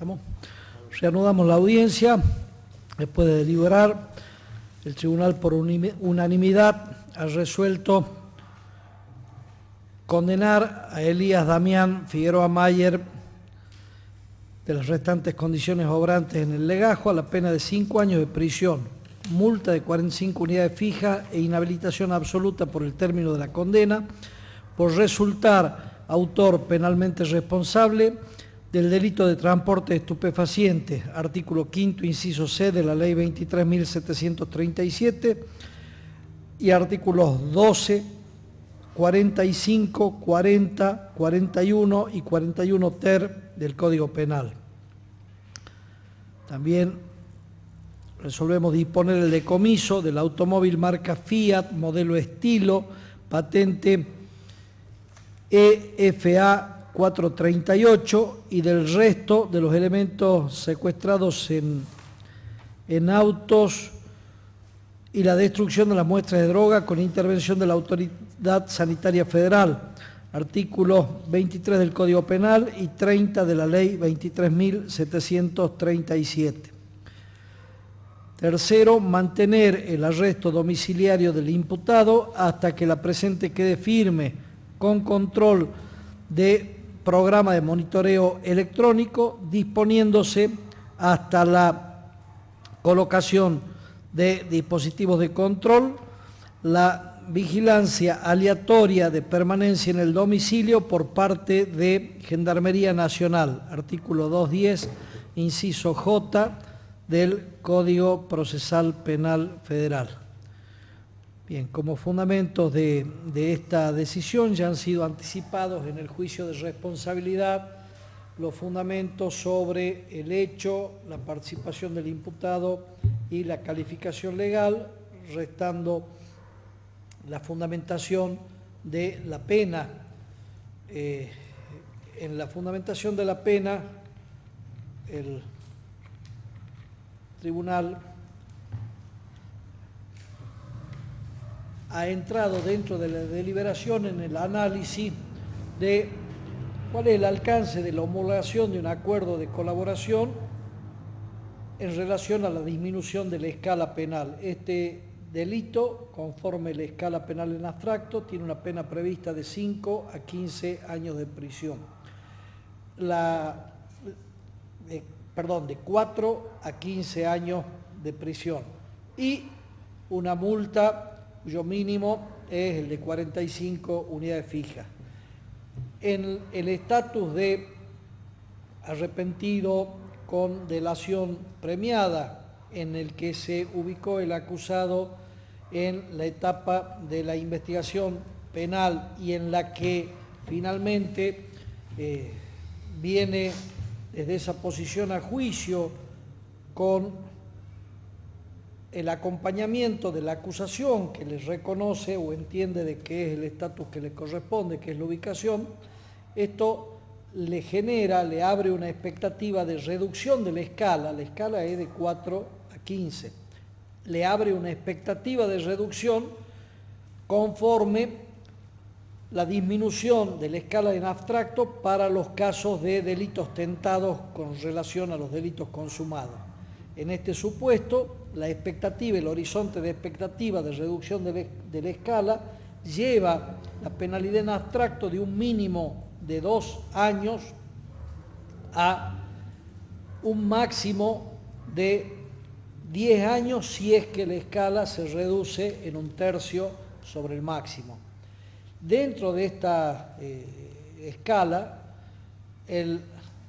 ¿Estamos? Reanudamos la audiencia. Después de deliberar, el tribunal por unanimidad ha resuelto condenar a Elías Damián Figueroa Mayer de las restantes condiciones obrantes en el legajo a la pena de 5 años de prisión, multa de 45 unidades fijas e inhabilitación absoluta por el término de la condena por resultar autor penalmente responsable del delito de transporte de estupefacientes, artículo 5º, inciso C de la Ley 23.737 y artículos 12, 45, 40, 41 y 41 ter del Código Penal. También resolvemos disponer el decomiso del automóvil marca Fiat, modelo estilo, patente EFA 438 y del resto de los elementos secuestrados en autos y la destrucción de las muestras de droga con intervención de la Autoridad Sanitaria Federal, artículos 23 del Código Penal y 30 de la Ley 23.737. Tercero, mantener el arresto domiciliario del imputado hasta que la presente quede firme con control de programa de monitoreo electrónico, disponiéndose hasta la colocación de dispositivos de control, la vigilancia aleatoria de permanencia en el domicilio por parte de Gendarmería Nacional, artículo 210, inciso J del Código Procesal Penal Federal. Bien, como fundamentos de esta decisión ya han sido anticipados en el juicio de responsabilidad los fundamentos sobre el hecho, la participación del imputado y la calificación legal, restando la fundamentación de la pena. En la fundamentación de la pena, el tribunal ha entrado dentro de la deliberación en el análisis de cuál es el alcance de la homologación de un acuerdo de colaboración en relación a la disminución de la escala penal. Este delito, conforme la escala penal en abstracto, tiene una pena prevista de 5 a 15 años de prisión. De 4 a 15 años de prisión y una multa cuyo mínimo es el de 45 unidades fijas. En el estatus de arrepentido con delación premiada, en el que se ubicó el acusado en la etapa de la investigación penal y en la que finalmente viene desde esa posición a juicio con el acompañamiento de la acusación que les reconoce o entiende de que es el estatus que le corresponde, que es la ubicación, esto le genera, le abre una expectativa de reducción de la escala es de 4 a 15, le abre una expectativa de reducción conforme la disminución de la escala en abstracto para los casos de delitos tentados con relación a los delitos consumados. En este supuesto, la expectativa, el horizonte de expectativa de reducción de la escala lleva la penalidad en abstracto de un mínimo de 2 años a un máximo de 10 años si es que la escala se reduce en 1/3 sobre el máximo. Dentro de esta escala, el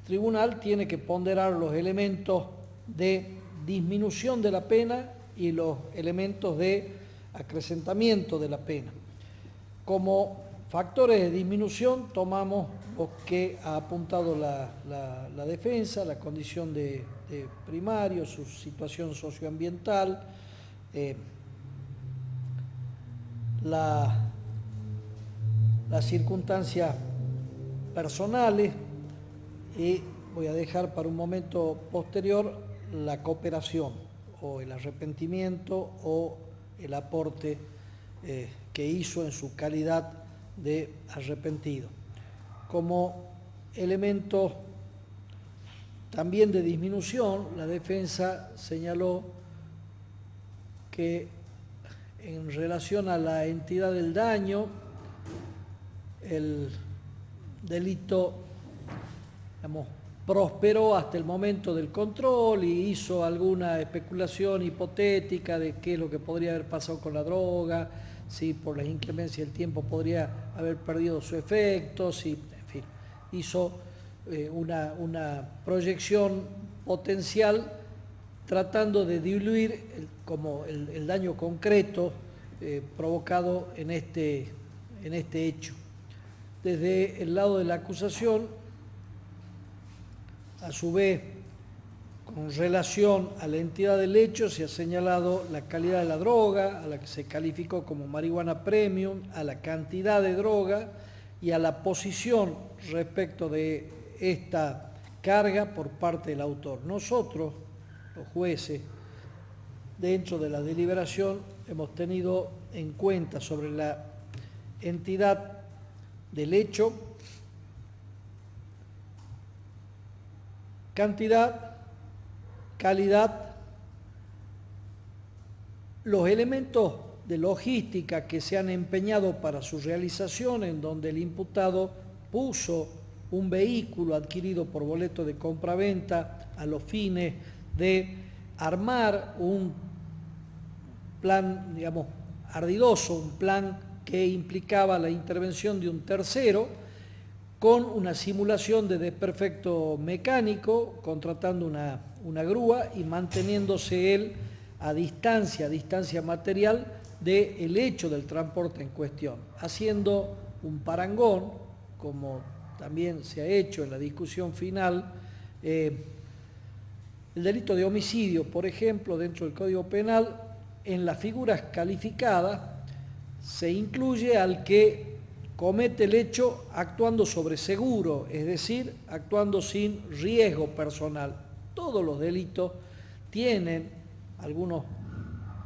tribunal tiene que ponderar los elementos de disminución de la pena y los elementos de acrecentamiento de la pena. Como factores de disminución tomamos los que ha apuntado la defensa, la condición de primario, su situación socioambiental, las circunstancias personales y voy a dejar para un momento posterior la cooperación o el arrepentimiento o el aporte que hizo en su calidad de arrepentido. Como elementos también de disminución. La defensa señaló que en relación a la entidad del daño, el delito, digamos, prosperó hasta el momento del control y hizo alguna especulación hipotética de qué es lo que podría haber pasado con la droga, si por la inclemencia del tiempo podría haber perdido su efecto, si, en fin, hizo una proyección potencial tratando de diluir el daño concreto provocado en este hecho. Desde el lado de la acusación, a su vez, con relación a la entidad del hecho, se ha señalado la calidad de la droga, a la que se calificó como marihuana premium, a la cantidad de droga y a la posición respecto de esta carga por parte del autor. Nosotros, los jueces, dentro de la deliberación, hemos tenido en cuenta sobre la entidad del hecho, cantidad, calidad, los elementos de logística que se han empeñado para su realización, en donde el imputado puso un vehículo adquirido por boleto de compraventa a los fines de armar un plan, digamos, ardidoso, un plan que implicaba la intervención de un tercero con una simulación de desperfecto mecánico, contratando una grúa y manteniéndose él a distancia material del hecho del transporte en cuestión, haciendo un parangón, como también se ha hecho en la discusión final. El delito de homicidio, por ejemplo, dentro del Código Penal, en las figuras calificadas se incluye al que comete el hecho actuando sobre seguro, es decir, actuando sin riesgo personal. Todos los delitos tienen, algunos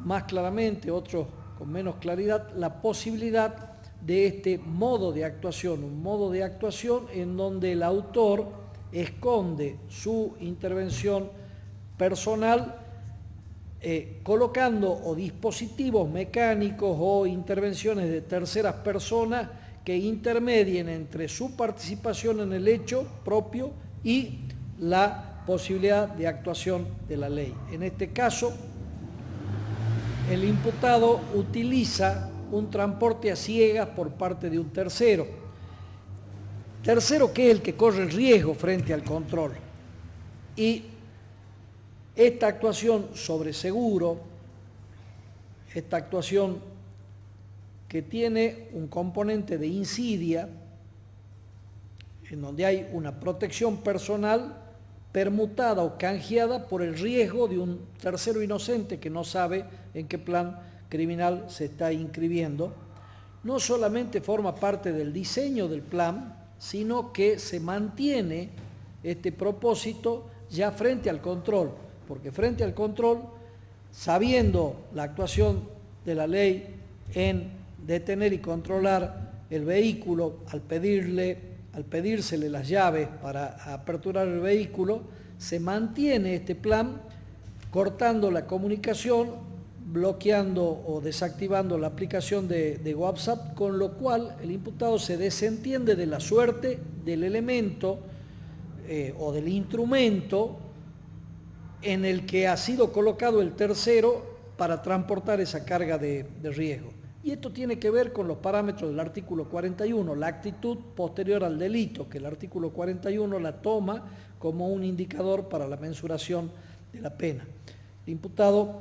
más claramente, otros con menos claridad, la posibilidad de este modo de actuación, un modo de actuación en donde el autor esconde su intervención personal colocando o dispositivos mecánicos o intervenciones de terceras personas que intermedien entre su participación en el hecho propio y la posibilidad de actuación de la ley. En este caso, el imputado utiliza un transporte a ciegas por parte de un tercero. Tercero que es el que corre el riesgo frente al control. Y esta actuación sobre seguro, esta actuación que tiene un componente de insidia, en donde hay una protección personal permutada o canjeada por el riesgo de un tercero inocente que no sabe en qué plan criminal se está inscribiendo, no solamente forma parte del diseño del plan, sino que se mantiene este propósito ya frente al control, porque frente al control, sabiendo la actuación de la ley en detener y controlar el vehículo, al pedírsele las llaves para aperturar el vehículo, se mantiene este plan cortando la comunicación, bloqueando o desactivando la aplicación de WhatsApp, con lo cual el imputado se desentiende de la suerte del elemento o del instrumento en el que ha sido colocado el tercero para transportar esa carga de riesgo. Y esto tiene que ver con los parámetros del artículo 41, la actitud posterior al delito, que el artículo 41 la toma como un indicador para la mensuración de la pena. El imputado,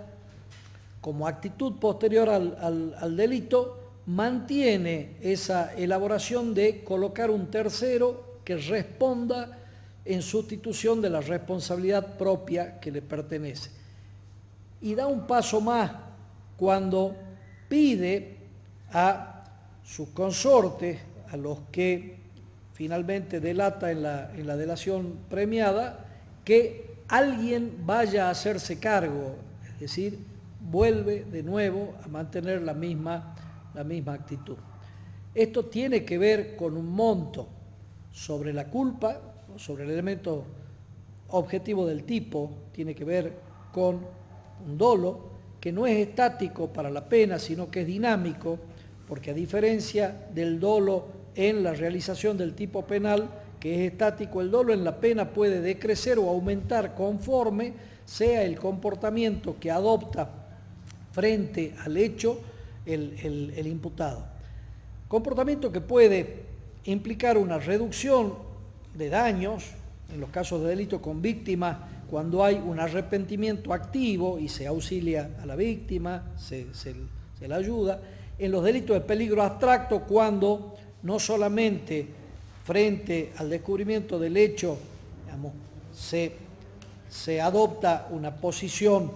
como actitud posterior al delito, mantiene esa elaboración de colocar un tercero que responda en sustitución de la responsabilidad propia que le pertenece. Y da un paso más cuando pide a sus consortes, a los que finalmente delata en la delación premiada, que alguien vaya a hacerse cargo, es decir, vuelve de nuevo a mantener la misma actitud. Esto tiene que ver con un monto sobre la culpa, sobre el elemento objetivo del tipo tiene que ver con un dolo que no es estático para la pena, sino que es dinámico, porque a diferencia del dolo en la realización del tipo penal, que es estático, el dolo en la pena puede decrecer o aumentar conforme sea el comportamiento que adopta frente al hecho el imputado. Comportamiento que puede implicar una reducción de daños, en los casos de delito con víctima, cuando hay un arrepentimiento activo y se auxilia a la víctima, se la ayuda. En los delitos de peligro abstracto, cuando no solamente frente al descubrimiento del hecho, digamos, se adopta una posición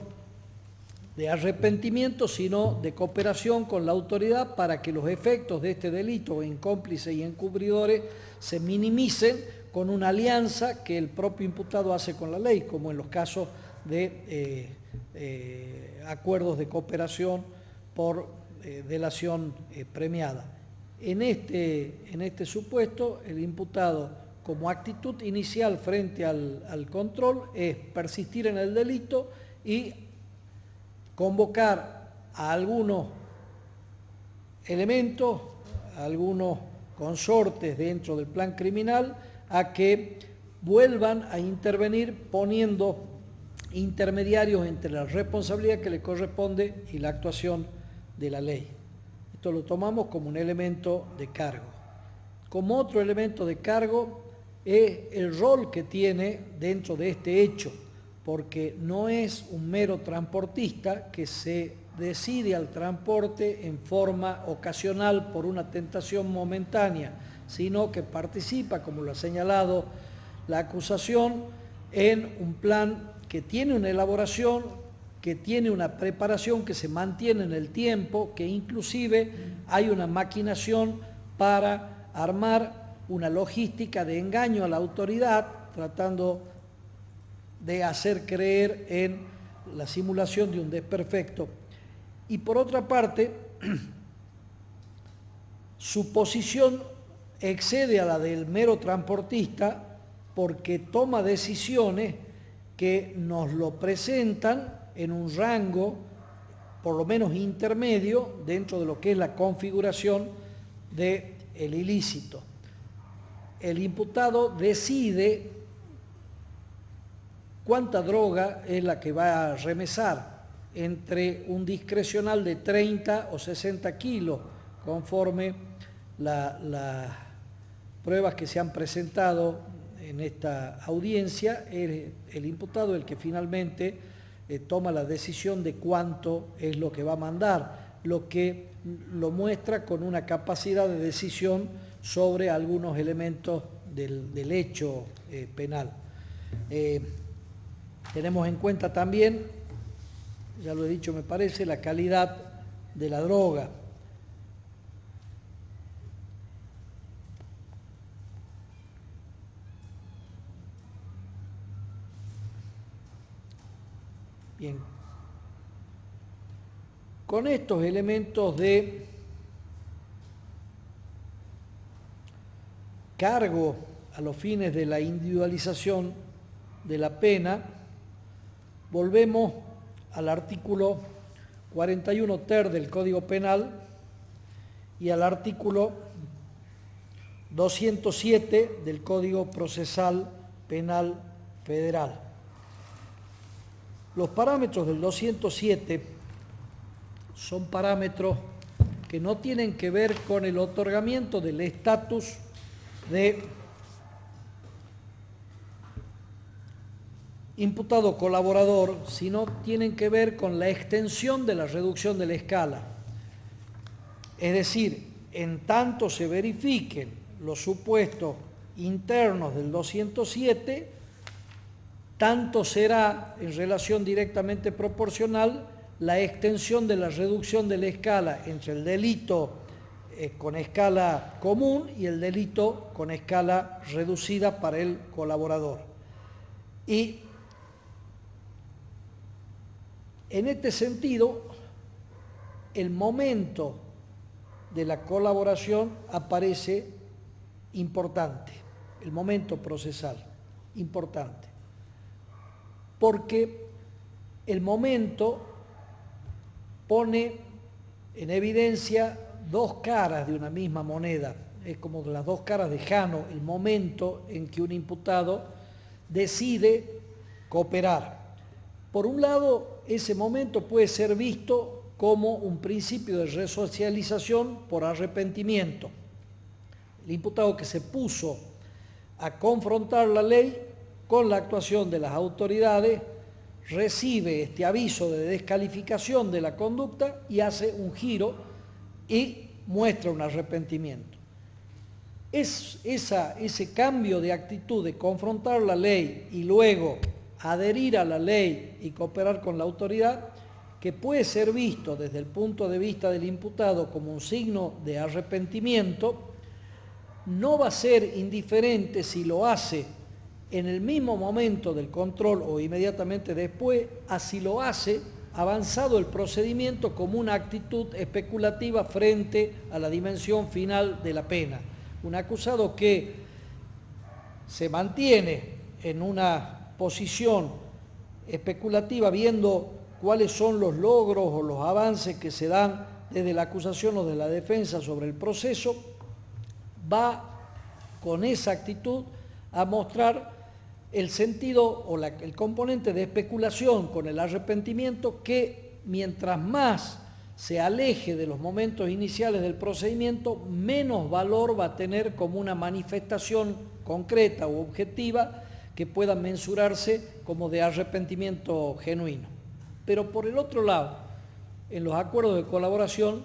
de arrepentimiento, sino de cooperación con la autoridad para que los efectos de este delito en cómplices y encubridores se minimicen con una alianza que el propio imputado hace con la ley, como en los casos de acuerdos de cooperación por delación premiada. En este supuesto, el imputado, como actitud inicial frente al control, es persistir en el delito y convocar a algunos elementos, a algunos consortes dentro del plan criminal, a que vuelvan a intervenir poniendo intermediarios entre la responsabilidad que le corresponde y la actuación de la ley. Esto lo tomamos como un elemento de cargo. Como otro elemento de cargo es el rol que tiene dentro de este hecho, porque no es un mero transportista que se decide al transporte en forma ocasional por una tentación momentánea, sino que participa, como lo ha señalado la acusación, en un plan que tiene una elaboración, que tiene una preparación que se mantiene en el tiempo, que inclusive hay una maquinación para armar una logística de engaño a la autoridad, tratando de hacer creer en la simulación de un desperfecto. Y por otra parte, su posición excede a la del mero transportista porque toma decisiones que nos lo presentan en un rango, por lo menos intermedio, dentro de lo que es la configuración del ilícito. El imputado decide cuánta droga es la que va a remesar entre un discrecional de 30 o 60 kilos, conforme las pruebas que se han presentado en esta audiencia. Es el imputado el que finalmente toma la decisión de cuánto es lo que va a mandar, lo que lo muestra con una capacidad de decisión sobre algunos elementos del hecho penal. Tenemos en cuenta también, ya lo he dicho me parece, la calidad de la droga. Bien, con estos elementos de cargo a los fines de la individualización de la pena, volvemos al artículo 41 ter del Código Penal y al artículo 207 del Código Procesal Penal Federal. Los parámetros del 207 son parámetros que no tienen que ver con el otorgamiento del estatus de imputado colaborador, sino tienen que ver con la extensión de la reducción de la escala. Es decir, en tanto se verifiquen los supuestos internos del 207, tanto será en relación directamente proporcional la extensión de la reducción de la escala entre el delito con escala común y el delito con escala reducida para el colaborador. Y en este sentido, el momento de la colaboración aparece importante, el momento procesal, importante. porque el momento pone en evidencia dos caras de una misma moneda. Es como las dos caras de Jano, el momento en que un imputado decide cooperar. Por un lado, ese momento puede ser visto como un principio de resocialización por arrepentimiento. El imputado que se puso a confrontar la ley con la actuación de las autoridades recibe este aviso de descalificación de la conducta y hace un giro y muestra un arrepentimiento. Ese cambio de actitud de confrontar la ley y luego adherir a la ley y cooperar con la autoridad, que puede ser visto desde el punto de vista del imputado como un signo de arrepentimiento, no va a ser indiferente si lo hace en el mismo momento del control o inmediatamente después, a si lo hace avanzado el procedimiento como una actitud especulativa frente a la dimensión final de la pena. Un acusado que se mantiene en una posición especulativa viendo cuáles son los logros o los avances que se dan desde la acusación o de la defensa sobre el proceso, va con esa actitud a mostrar el sentido o el componente de especulación con el arrepentimiento que mientras más se aleje de los momentos iniciales del procedimiento, menos valor va a tener como una manifestación concreta o objetiva que pueda mensurarse como de arrepentimiento genuino. Pero por el otro lado, en los acuerdos de colaboración,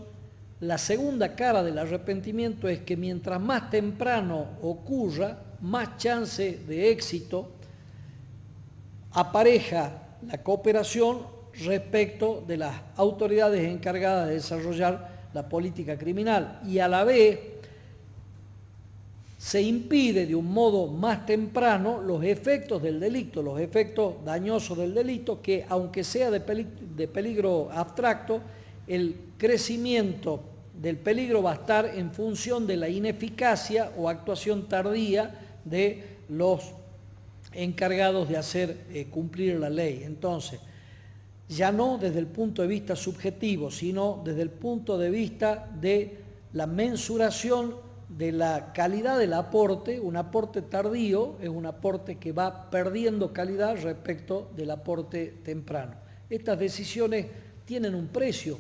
la segunda cara del arrepentimiento es que mientras más temprano ocurra, más chance de éxito apareja la cooperación respecto de las autoridades encargadas de desarrollar la política criminal y a la vez se impide de un modo más temprano los efectos del delito, los efectos dañosos del delito que aunque sea de peligro abstracto, el crecimiento del peligro va a estar en función de la ineficacia o actuación tardía de los encargados de hacer cumplir la ley. Entonces, ya no desde el punto de vista subjetivo, sino desde el punto de vista de la mensuración de la calidad del aporte. Un aporte tardío es un aporte que va perdiendo calidad respecto del aporte temprano. Estas decisiones tienen un precio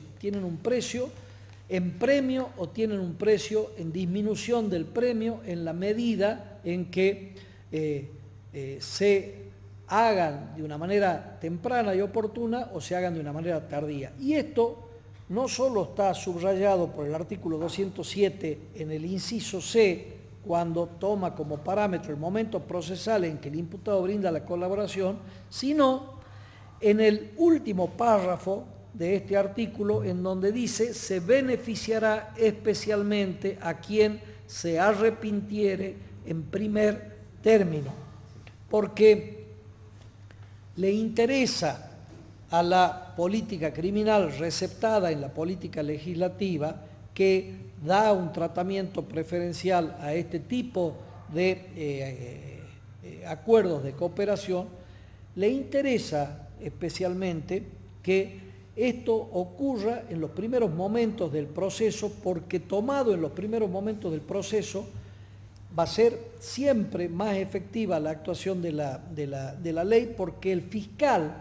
en premio o tienen un precio en disminución del premio en la medida en que se hagan de una manera temprana y oportuna o se hagan de una manera tardía. Y esto no solo está subrayado por el artículo 207 en el inciso C, cuando toma como parámetro el momento procesal en que el imputado brinda la colaboración, sino en el último párrafo de este artículo, en donde dice: se beneficiará especialmente a quien se arrepintiere en primer término, porque le interesa a la política criminal receptada en la política legislativa, que da un tratamiento preferencial a este tipo de acuerdos de cooperación, le interesa especialmente que esto ocurra en los primeros momentos del proceso, porque tomado en los primeros momentos del proceso va a ser siempre más efectiva la actuación de la ley, porque el fiscal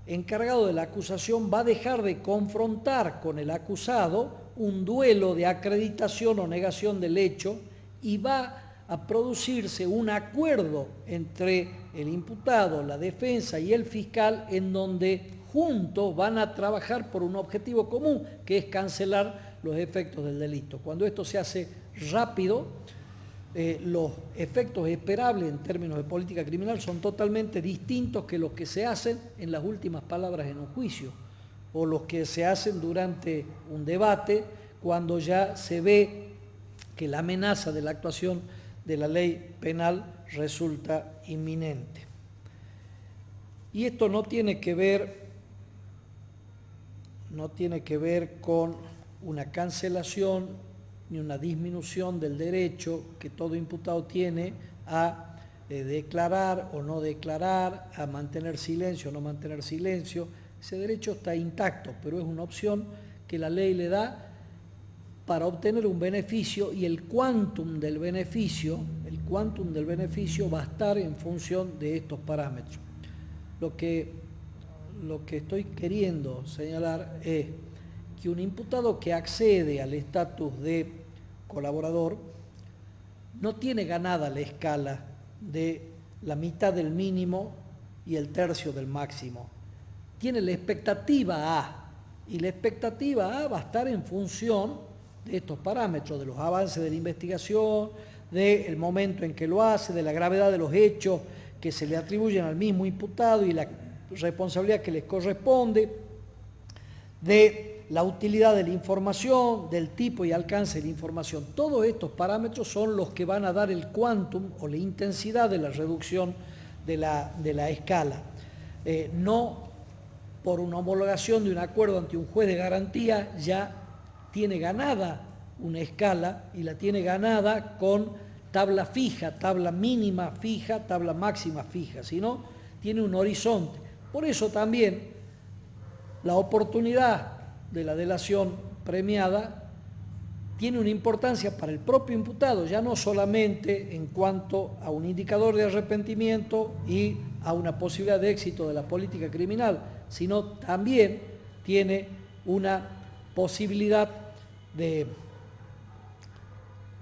encargado de la acusación va a dejar de confrontar con el acusado un duelo de acreditación o negación del hecho y va a producirse un acuerdo entre el imputado, la defensa y el fiscal, en donde juntos van a trabajar por un objetivo común, que es cancelar los efectos del delito. Cuando esto se hace rápido, los efectos esperables en términos de política criminal son totalmente distintos que los que se hacen en las últimas palabras en un juicio o los que se hacen durante un debate, cuando ya se ve que la amenaza de la actuación de la ley penal resulta inminente. Y esto no tiene que ver con una cancelación ni una disminución del derecho que todo imputado tiene a declarar o no declarar, a mantener silencio o no mantener silencio. Ese derecho está intacto, pero es una opción que la ley le da para obtener un beneficio, y el quantum del beneficio va a estar en función de estos parámetros. Lo que estoy queriendo señalar es que un imputado que accede al estatus de colaborador no tiene ganada la escala de la mitad del mínimo y el tercio del máximo. Tiene la expectativa A, y la expectativa A va a estar en función de estos parámetros, de los avances de la investigación, del momento en que lo hace, de la gravedad de los hechos que se le atribuyen al mismo imputado y la responsabilidad que les corresponde, de la utilidad de la información, del tipo y alcance de la información. Todos estos parámetros son los que van a dar el quantum o la intensidad de la reducción de la escala. No por una homologación de un acuerdo ante un juez de garantía ya tiene ganada una escala, y la tiene ganada con tabla fija, tabla mínima fija, tabla máxima fija, sino tiene un horizonte. Por eso también la oportunidad de la delación premiada tiene una importancia para el propio imputado, ya no solamente en cuanto a un indicador de arrepentimiento y a una posibilidad de éxito de la política criminal, sino también tiene una posibilidad de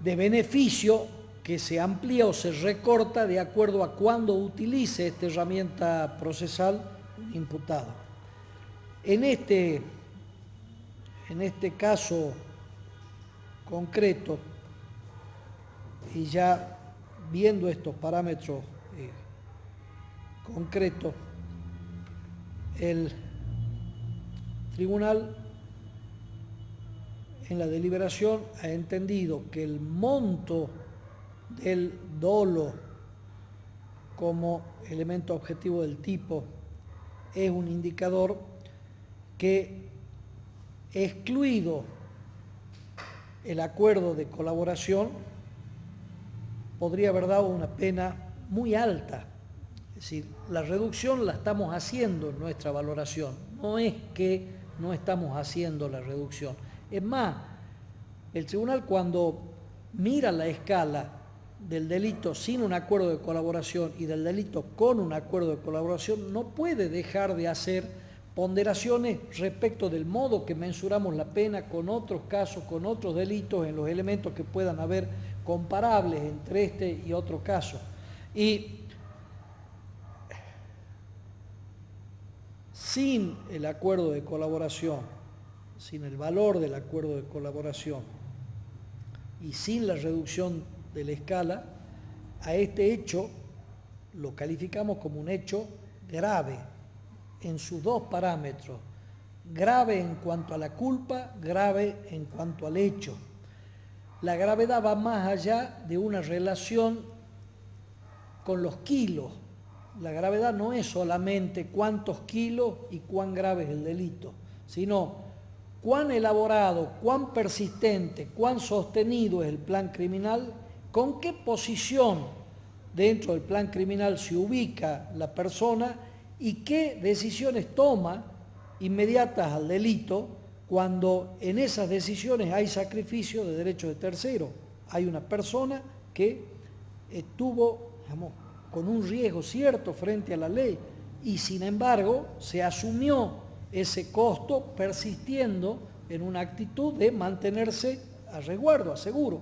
beneficio que se amplía o se recorta de acuerdo a cuándo utilice esta herramienta procesal imputado. En este caso concreto, y ya viendo estos parámetros concretos, el tribunal en la deliberación ha entendido que el monto del dolo como elemento objetivo del tipo es un indicador que, excluido el acuerdo de colaboración, podría haber dado una pena muy alta. Es decir, la reducción la estamos haciendo en nuestra valoración, no es que no estamos haciendo la reducción. Es más, el tribunal, cuando mira la escala del delito sin un acuerdo de colaboración y del delito con un acuerdo de colaboración, no puede dejar de hacer ponderaciones respecto del modo que mensuramos la pena con otros casos, con otros delitos, en los elementos que puedan haber comparables entre este y otro caso. Y sin el acuerdo de colaboración, sin el valor del acuerdo de colaboración y sin la reducción de la escala, a este hecho lo calificamos como un hecho grave en sus dos parámetros: grave en cuanto a la culpa, grave en cuanto al hecho. La gravedad va más allá de una relación con los kilos. La gravedad no es solamente cuántos kilos y cuán grave es el delito, sino cuán elaborado, cuán persistente, cuán sostenido es el plan criminal, con qué posición dentro del plan criminal se ubica la persona y qué decisiones toma inmediatas al delito cuando en esas decisiones hay sacrificio de derechos de tercero. Hay una persona que estuvo, digamos, con un riesgo cierto frente a la ley y sin embargo se asumió ese costo persistiendo en una actitud de mantenerse a resguardo, a seguro.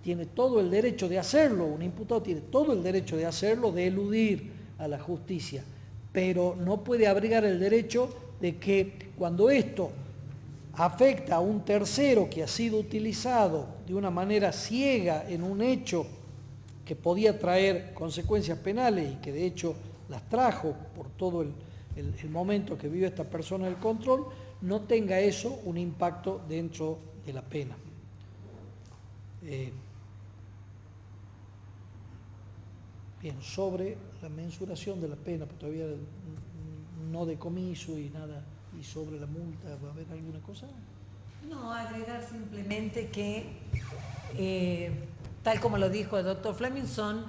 Tiene todo el derecho de hacerlo, un imputado tiene todo el derecho de hacerlo, de eludir a la justicia, pero no puede abrigar el derecho de que cuando esto afecta a un tercero que ha sido utilizado de una manera ciega en un hecho que podía traer consecuencias penales y que de hecho las trajo por todo el momento que vive esta persona el control, no tenga eso un impacto dentro de la pena. Bien, sobre la mensuración de la pena, pues todavía no decomiso y nada, y sobre la multa, ¿va a haber alguna cosa? No, agregar simplemente que, tal como lo dijo el doctor Fleming, son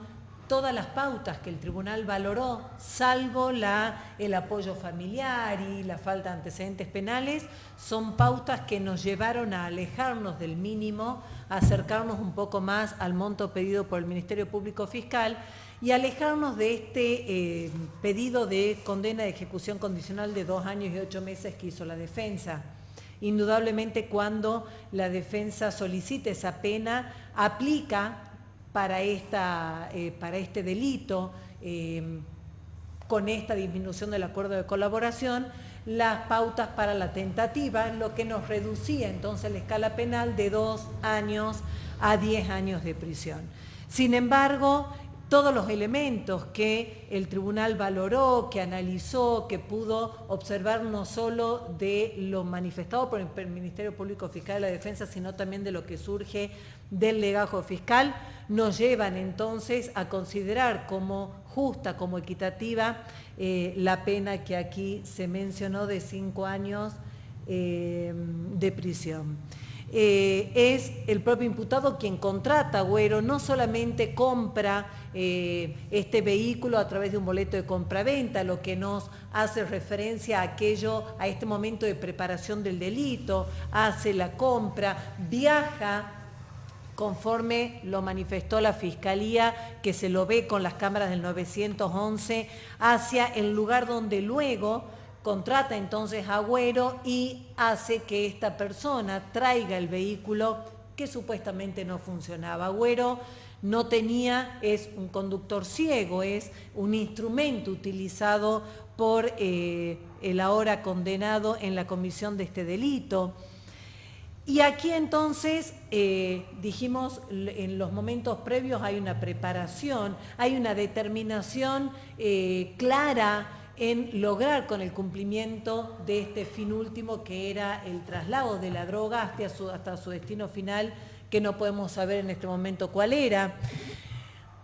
todas las pautas que el tribunal valoró, salvo el apoyo familiar y la falta de antecedentes penales, son pautas que nos llevaron a alejarnos del mínimo, a acercarnos un poco más al monto pedido por el Ministerio Público Fiscal y alejarnos de este pedido de condena de ejecución condicional de 2 años y 8 meses que hizo la defensa. Indudablemente, cuando la defensa solicita esa pena, aplica para este delito, con esta disminución del acuerdo de colaboración, las pautas para la tentativa, lo que nos reducía entonces la escala penal de 2 años a 10 años de prisión. Sin embargo, todos los elementos que el tribunal valoró, que analizó, que pudo observar no solo de lo manifestado por el Ministerio Público Fiscal de la Defensa, sino también de lo que surge del legajo fiscal, nos llevan entonces a considerar como justa, como equitativa, la pena que aquí se mencionó de 5 años de prisión. Es el propio imputado quien contrata a Agüero, no solamente compra este vehículo a través de un boleto de compraventa, lo que nos hace referencia a este momento de preparación del delito, hace la compra, viaja conforme lo manifestó la Fiscalía, que se lo ve con las cámaras del 911, hacia el lugar donde luego contrata entonces a Agüero y hace que esta persona traiga el vehículo que supuestamente no funcionaba. Agüero no tenía, es un conductor ciego, es un instrumento utilizado por el ahora condenado en la comisión de este delito. Y aquí entonces, dijimos en los momentos previos, hay una preparación, hay una determinación clara en lograr con el cumplimiento de este fin último, que era el traslado de la droga hasta su destino final, que no podemos saber en este momento cuál era.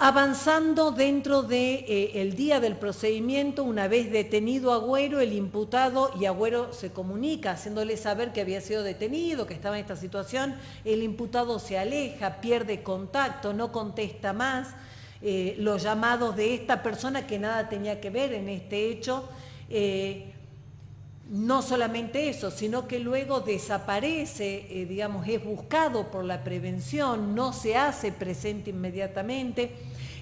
Avanzando dentro del día del procedimiento, una vez detenido Agüero, el imputado, y Agüero se comunica haciéndole saber que había sido detenido, que estaba en esta situación, el imputado se aleja, pierde contacto, no contesta más los llamados de esta persona que nada tenía que ver en este hecho. No solamente eso, sino que luego desaparece, digamos, es buscado por la prevención, no se hace presente inmediatamente.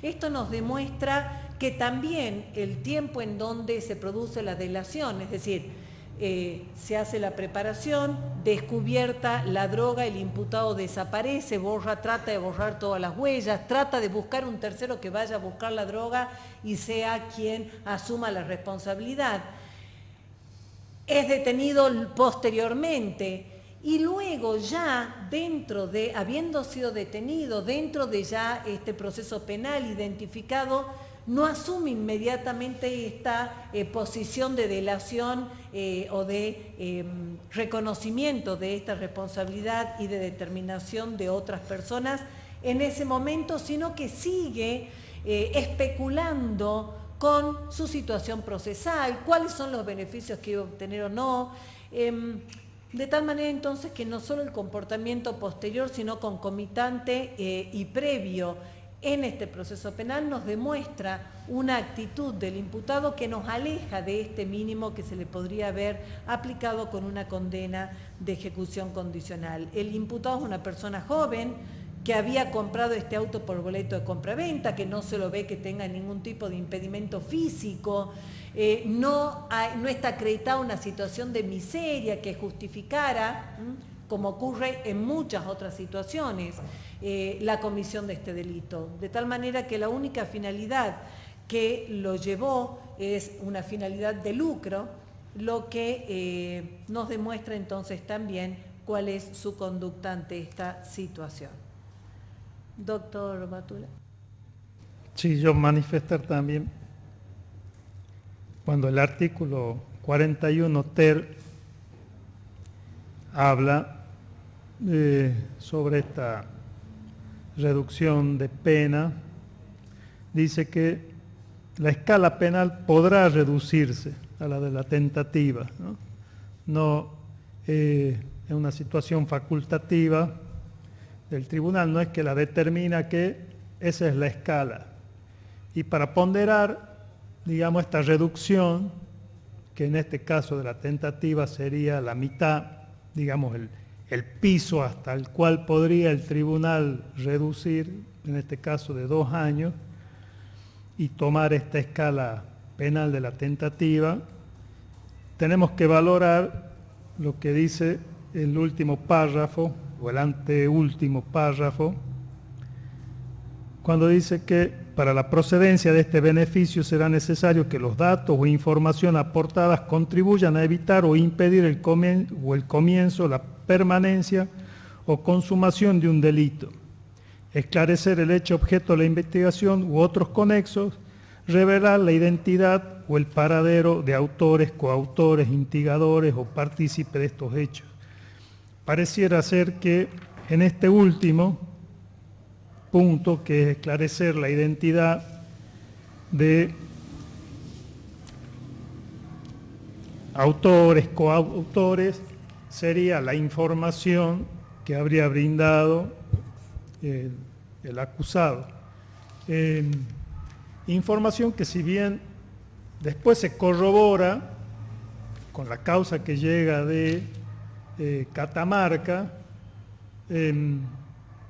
Esto nos demuestra que también el tiempo en donde se produce la delación, es decir, se hace la preparación, descubierta la droga, el imputado desaparece, trata de borrar todas las huellas, trata de buscar un tercero que vaya a buscar la droga y sea quien asuma la responsabilidad. Es detenido posteriormente y luego ya habiendo sido detenido, dentro de ya este proceso penal identificado, no asume inmediatamente esta posición de delación o de reconocimiento de esta responsabilidad y de determinación de otras personas en ese momento, sino que sigue especulando con su situación procesal, cuáles son los beneficios que iba a obtener o no, de tal manera entonces que no solo el comportamiento posterior, sino concomitante y previo en este proceso penal nos demuestra una actitud del imputado que nos aleja de este mínimo que se le podría haber aplicado con una condena de ejecución condicional. El imputado es una persona joven que había comprado este auto por boleto de compraventa, que no se lo ve que tenga ningún tipo de impedimento físico, no está acreditada una situación de miseria que justificara, como ocurre en muchas otras situaciones, la comisión de este delito. De tal manera que la única finalidad que lo llevó es una finalidad de lucro, lo que nos demuestra entonces también cuál es su conducta ante esta situación. Doctor Batula. Sí, yo manifestar también cuando el artículo 41 ter habla sobre esta reducción de pena, dice que la escala penal podrá reducirse a la de la tentativa, no es una situación facultativa del tribunal, no es que la determina que esa es la escala. Y para ponderar, digamos, esta reducción, que en este caso de la tentativa sería la mitad, digamos, el piso hasta el cual podría el tribunal reducir, en este caso de 2 años, y tomar esta escala penal de la tentativa, tenemos que valorar lo que dice el último párrafo, o el anteúltimo párrafo, cuando dice que para la procedencia de este beneficio será necesario que los datos o información aportadas contribuyan a evitar o impedir el comienzo, la permanencia o consumación de un delito, esclarecer el hecho objeto de la investigación u otros conexos, revelar la identidad o el paradero de autores, coautores, instigadores o partícipes de estos hechos. Pareciera ser que en este último punto, que es esclarecer la identidad de autores, coautores, sería la información que habría brindado el acusado. Información que, si bien después se corrobora con la causa que llega de Catamarca,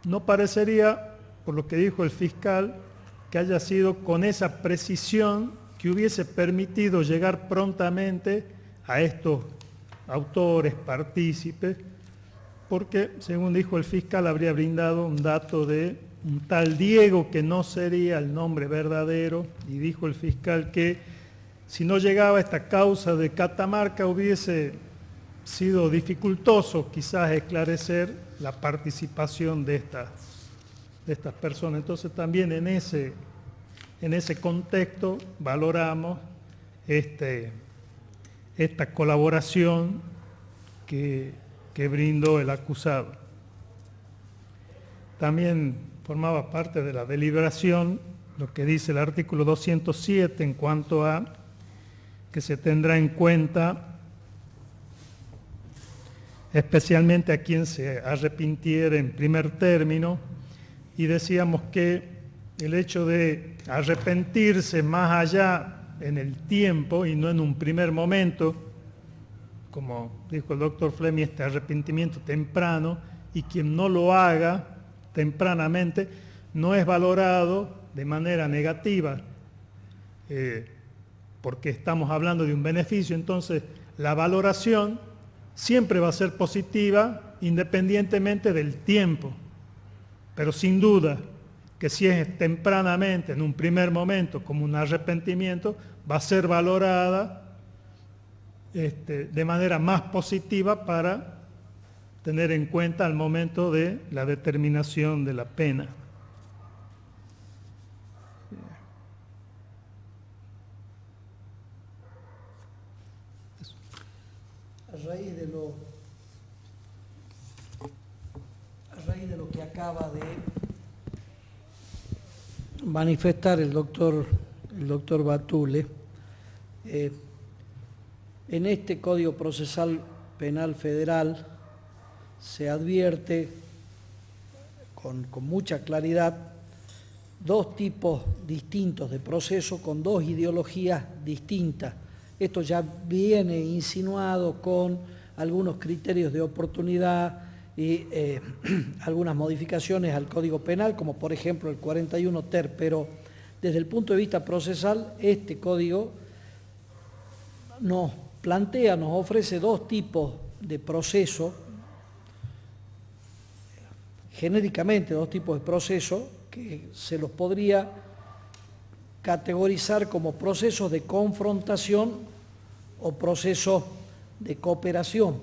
no parecería, por lo que dijo el fiscal, que haya sido con esa precisión que hubiese permitido llegar prontamente a estos autores, partícipes, porque, según dijo el fiscal, habría brindado un dato de un tal Diego que no sería el nombre verdadero, y dijo el fiscal que si no llegaba a esta causa de Catamarca hubiese sido dificultoso quizás esclarecer la participación de estas personas. Entonces también en ese contexto valoramos esta colaboración que brindó el acusado. También formaba parte de la deliberación lo que dice el artículo 207 en cuanto a que se tendrá en cuenta especialmente a quien se arrepintiera en primer término, y decíamos que el hecho de arrepentirse más allá en el tiempo y no en un primer momento, como dijo el doctor Fleming, este arrepentimiento temprano, y quien no lo haga tempranamente, no es valorado de manera negativa, porque estamos hablando de un beneficio. Entonces la valoración siempre va a ser positiva independientemente del tiempo, pero sin duda que si es tempranamente, en un primer momento, como un arrepentimiento, va a ser valorada de manera más positiva para tener en cuenta al momento de la determinación de la pena. A raíz de lo que acaba de manifestar el doctor Batule, en este Código Procesal Penal Federal se advierte con mucha claridad dos tipos distintos de proceso con dos ideologías distintas. Esto ya viene insinuado con algunos criterios de oportunidad y algunas modificaciones al Código Penal, como por ejemplo el 41 ter, pero desde el punto de vista procesal, este código nos plantea, nos ofrece dos tipos de proceso, genéricamente dos tipos de proceso, que se los podría categorizar como procesos de confrontación o procesos de cooperación.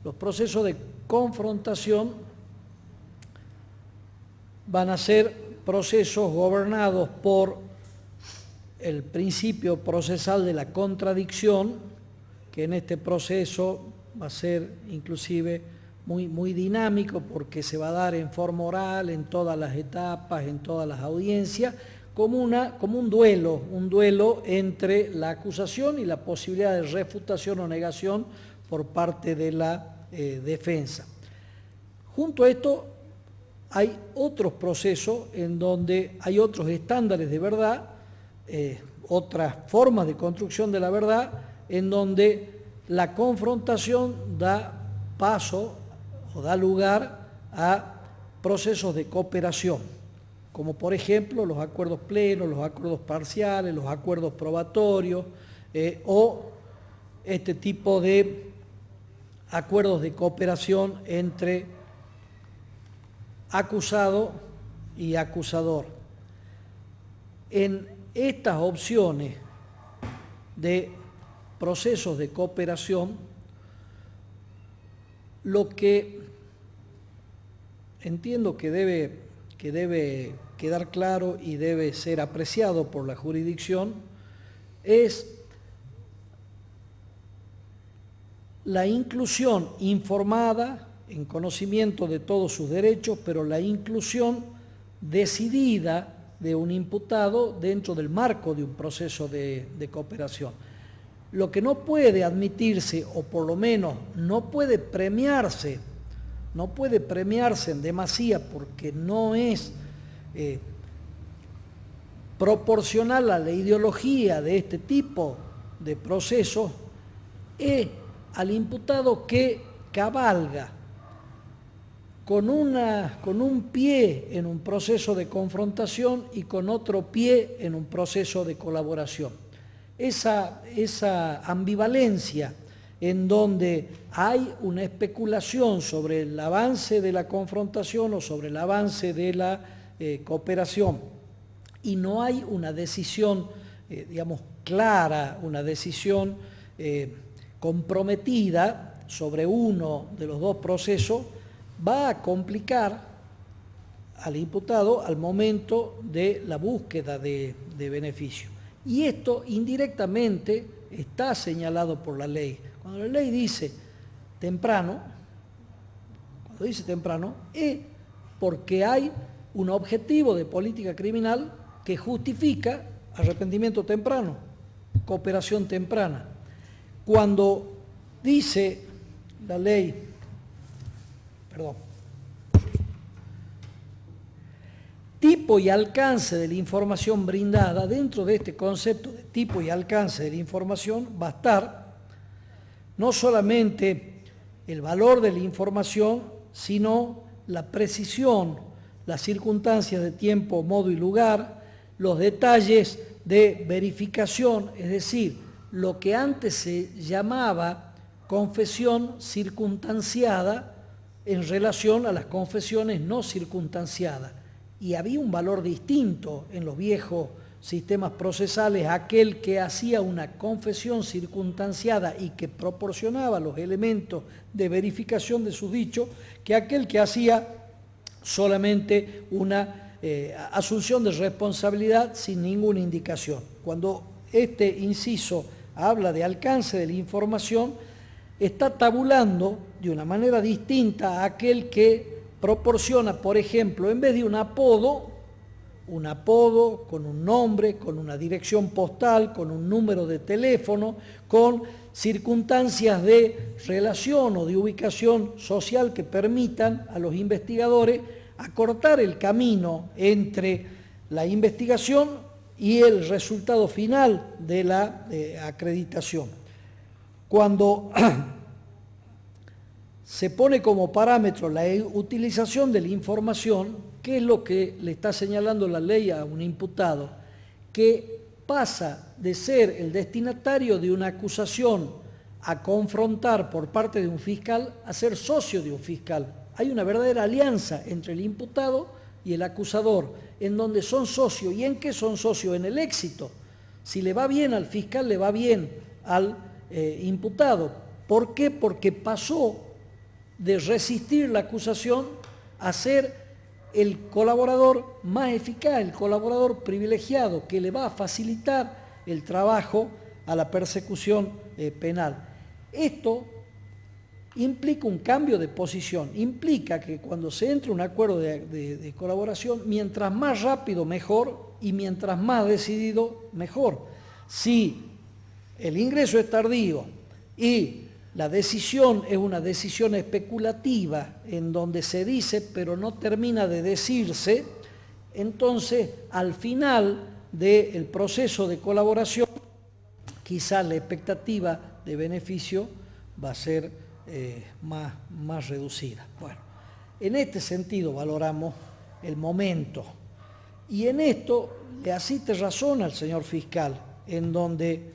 Los procesos de confrontación van a ser procesos gobernados por el principio procesal de la contradicción, que en este proceso va a ser inclusive muy dinámico, porque se va a dar en forma oral, en todas las etapas, en todas las audiencias, como un duelo entre la acusación y la posibilidad de refutación o negación por parte de la defensa. Junto a esto hay otros procesos en donde hay otros estándares de verdad, otras formas de construcción de la verdad en donde la confrontación da paso o da lugar a procesos de cooperación, como por ejemplo los acuerdos plenos, los acuerdos parciales, los acuerdos probatorios o este tipo de acuerdos de cooperación entre acusado y acusador. En estas opciones de procesos de cooperación, lo que entiendo que debe quedar claro y debe ser apreciado por la jurisdicción es la inclusión informada, en conocimiento de todos sus derechos, pero la inclusión decidida de un imputado dentro del marco de un proceso de cooperación. Lo que no puede admitirse, o por lo menos no puede premiarse en demasía porque no es proporcional a la ideología de este tipo de procesos, es al imputado que cabalga con un pie en un proceso de confrontación y con otro pie en un proceso de colaboración. Esa ambivalencia en donde hay una especulación sobre el avance de la confrontación o sobre el avance de la cooperación y no hay una decisión, digamos, clara, una decisión comprometida sobre uno de los dos procesos, va a complicar al imputado al momento de la búsqueda de beneficio. Y esto indirectamente está señalado por la ley. Cuando la ley dice temprano, es porque hay un objetivo de política criminal que justifica arrepentimiento temprano, cooperación temprana. Cuando dice la ley, tipo y alcance de la información brindada, dentro de este concepto de tipo y alcance de la información va a estar no solamente el valor de la información, sino la precisión, las circunstancias de tiempo, modo y lugar, los detalles de verificación, es decir, lo que antes se llamaba confesión circunstanciada en relación a las confesiones no circunstanciadas. Y había un valor distinto en los viejos sistemas procesales, aquel que hacía una confesión circunstanciada y que proporcionaba los elementos de verificación de su dicho, que aquel que hacía solamente una asunción de responsabilidad sin ninguna indicación. Cuando este inciso habla de alcance de la información, está tabulando de una manera distinta a aquel que proporciona, por ejemplo, en vez de un apodo con un nombre, con una dirección postal, con un número de teléfono, con circunstancias de relación o de ubicación social que permitan a los investigadores acortar el camino entre la investigación y el resultado final de la acreditación. Cuando se pone como parámetro la utilización de la información, ¿qué es lo que le está señalando la ley a un imputado? Que pasa de ser el destinatario de una acusación a confrontar por parte de un fiscal a ser socio de un fiscal. Hay una verdadera alianza entre el imputado y el acusador, en donde son socios. ¿Y en qué son socios? En el éxito. Si le va bien al fiscal, le va bien al imputado. ¿Por qué? Porque pasó de resistir la acusación a ser el colaborador más eficaz, el colaborador privilegiado, que le va a facilitar el trabajo a la persecución penal. Esto implica un cambio de posición, implica que cuando se entra en un acuerdo de colaboración, mientras más rápido mejor y mientras más decidido mejor. Si el ingreso es tardío y la decisión es una decisión especulativa en donde se dice pero no termina de decirse, entonces al final del proceso de colaboración, quizás la expectativa de beneficio va a ser más reducida. Bueno, en este sentido valoramos el momento. Y en esto le asiste razón al señor fiscal, en donde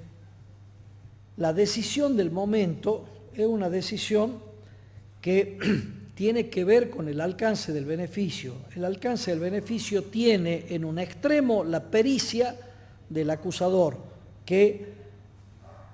la decisión del momento es una decisión que tiene que ver con el alcance del beneficio. El alcance del beneficio tiene en un extremo la pericia del acusador, que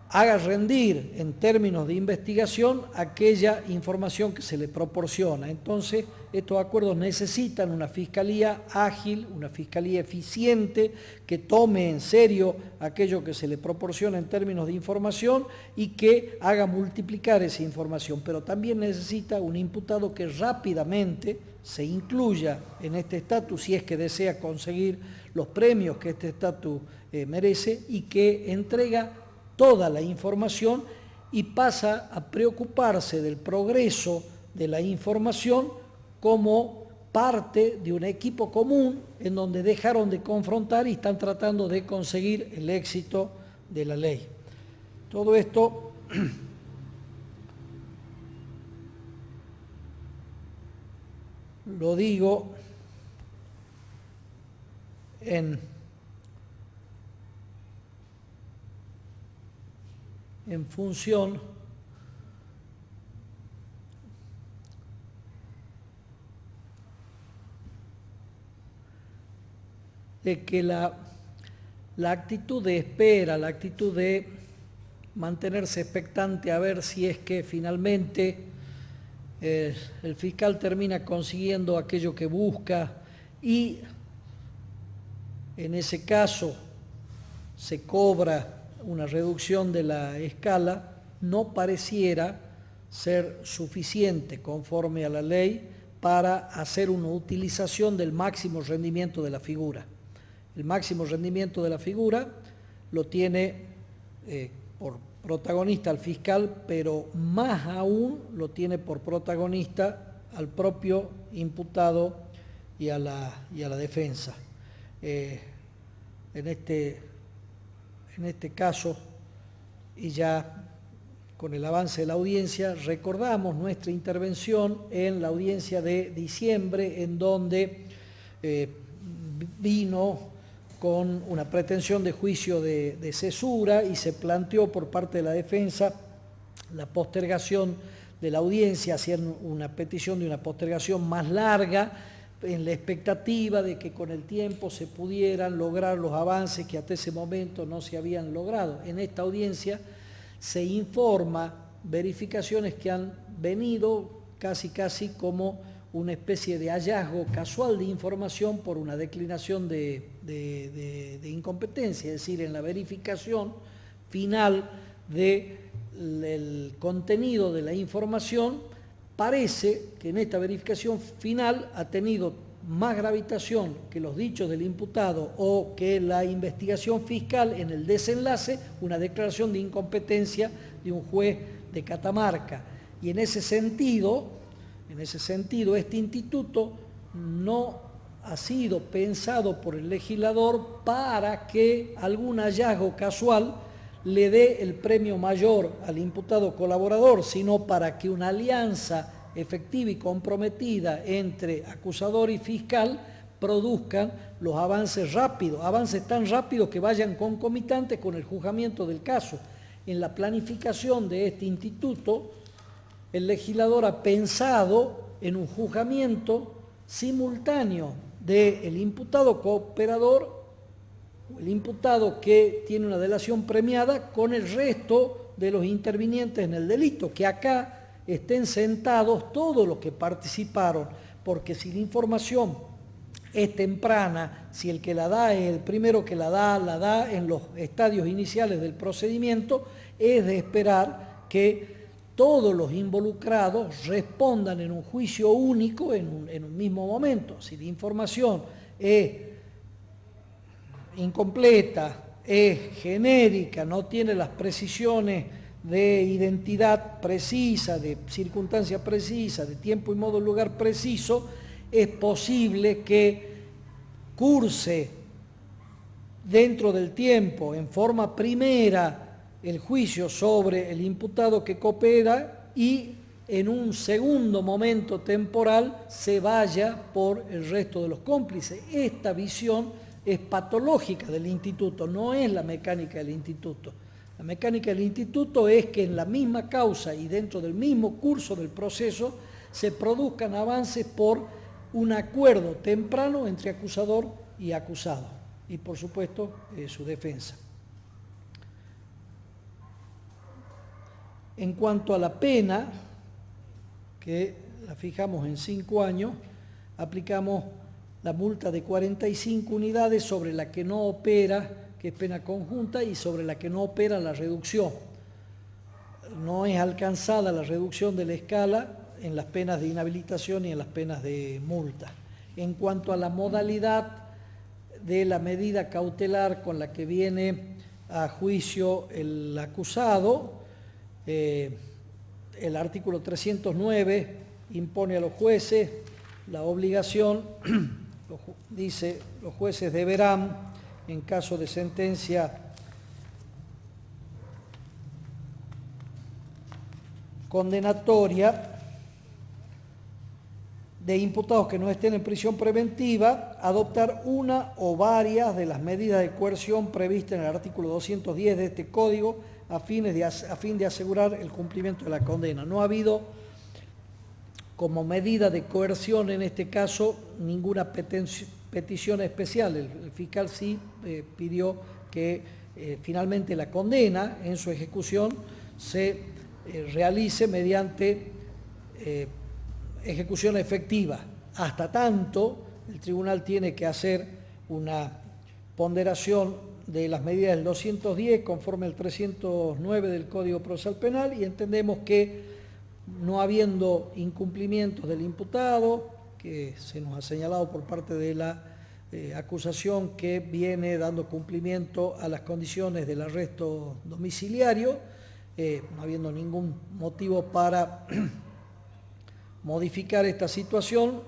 haga rendir en términos de investigación aquella información que se le proporciona. Entonces, estos acuerdos necesitan una fiscalía ágil, una fiscalía eficiente, que tome en serio aquello que se le proporciona en términos de información y que haga multiplicar esa información. Pero también necesita un imputado que rápidamente se incluya en este estatus si es que desea conseguir los premios que este estatus merece, y que entrega toda la información y pasa a preocuparse del progreso de la información como parte de un equipo común en donde dejaron de confrontar y están tratando de conseguir el éxito de la ley. Todo esto lo digo en función de que la actitud de espera, la actitud de mantenerse expectante a ver si es que finalmente el fiscal termina consiguiendo aquello que busca y en ese caso se cobra una reducción de la escala, no pareciera ser suficiente conforme a la ley para hacer una utilización del máximo rendimiento de la figura. El máximo rendimiento de la figura lo tiene por protagonista al fiscal, pero más aún lo tiene por protagonista al propio imputado y a la defensa. En este caso, y ya con el avance de la audiencia, recordamos nuestra intervención en la audiencia de diciembre, en donde vino con una pretensión de juicio de cesura y se planteó por parte de la defensa la postergación de la audiencia, hacían una petición de una postergación más larga, en la expectativa de que con el tiempo se pudieran lograr los avances que hasta ese momento no se habían logrado. En esta audiencia se informa verificaciones que han venido casi como una especie de hallazgo casual de información por una declinación de incompetencia, es decir, en la verificación final del contenido de la información. Parece que en esta verificación final ha tenido más gravitación que los dichos del imputado o que la investigación fiscal en el desenlace, una declaración de incompetencia de un juez de Catamarca. Y en ese sentido, este instituto no ha sido pensado por el legislador para que algún hallazgo casual le dé el premio mayor al imputado colaborador, sino para que una alianza efectiva y comprometida entre acusador y fiscal produzcan los avances rápidos, avances tan rápidos que vayan concomitantes con el juzgamiento del caso. En la planificación de este instituto, el legislador ha pensado en un juzgamiento simultáneo del imputado cooperador, el imputado que tiene una delación premiada, con el resto de los intervinientes en el delito, que acá estén sentados todos los que participaron, porque si la información es temprana, si el que la da es el primero que la da en los estadios iniciales del procedimiento, es de esperar que todos los involucrados respondan en un juicio único en un mismo momento. Si la información es incompleta, es genérica, no tiene las precisiones de identidad precisa, de circunstancia precisa, de tiempo y modo y lugar preciso, es posible que curse dentro del tiempo, en forma primera, el juicio sobre el imputado que coopera y en un segundo momento temporal se vaya por el resto de los cómplices. Esta visión es patológica del instituto, no es la mecánica del instituto. La mecánica del instituto es que en la misma causa y dentro del mismo curso del proceso se produzcan avances por un acuerdo temprano entre acusador y acusado y por supuesto su defensa. En cuanto a la pena, que la fijamos en 5 años, aplicamos la multa de 45 unidades sobre la que no opera, que es pena conjunta, y sobre la que no opera la reducción. No es alcanzada la reducción de la escala en las penas de inhabilitación y en las penas de multa. En cuanto a la modalidad de la medida cautelar con la que viene a juicio el acusado, el artículo 309 impone a los jueces la obligación, dice, los jueces deberán, en caso de sentencia condenatoria de imputados que no estén en prisión preventiva, adoptar una o varias de las medidas de coerción previstas en el artículo 210 de este código a fin de asegurar el cumplimiento de la condena. No ha habido como medida de coerción en este caso ninguna petición especial. El fiscal sí pidió que finalmente la condena en su ejecución se realice mediante ejecución efectiva. Hasta tanto, el tribunal tiene que hacer una ponderación de las medidas del 210 conforme al 309 del Código Procesal Penal y entendemos que no habiendo incumplimientos del imputado, que se nos ha señalado por parte de la acusación que viene dando cumplimiento a las condiciones del arresto domiciliario, no habiendo ningún motivo para modificar esta situación,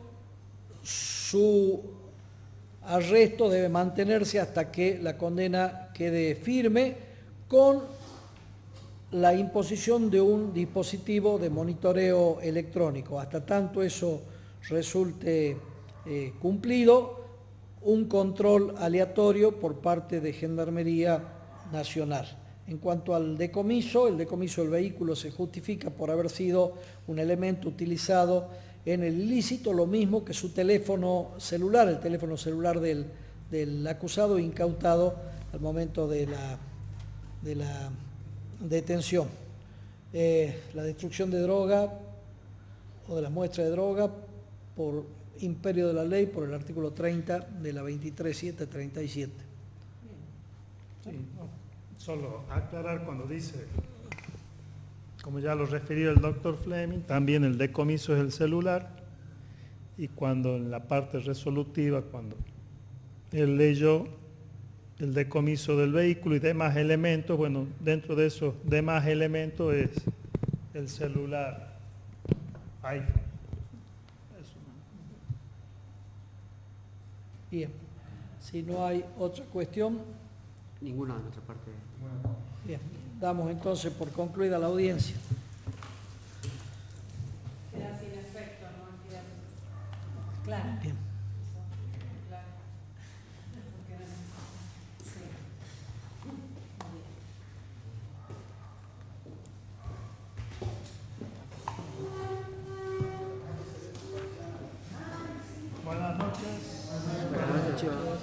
su arresto debe mantenerse hasta que la condena quede firme con la imposición de un dispositivo de monitoreo electrónico. Hasta tanto eso resulte cumplido, un control aleatorio por parte de Gendarmería Nacional. En cuanto al decomiso, el decomiso del vehículo se justifica por haber sido un elemento utilizado en el ilícito, lo mismo que su teléfono celular, el teléfono celular del acusado incautado al momento de la detención. La destrucción de droga o de las muestras de droga por imperio de la ley, por el artículo 30 de la 23.737. Sí, solo aclarar cuando dice, como ya lo refirió el doctor Fleming, también el decomiso es el celular, y cuando en la parte resolutiva, cuando él leyó el decomiso del vehículo y demás elementos, bueno, dentro de esos demás elementos es el celular iPhone. Bien, si no hay otra cuestión. Ninguna de nuestra parte. Bien, damos entonces por concluida la audiencia. Queda sin efecto, ¿no? Claro. Bien. Buenas noches. Buenas noches.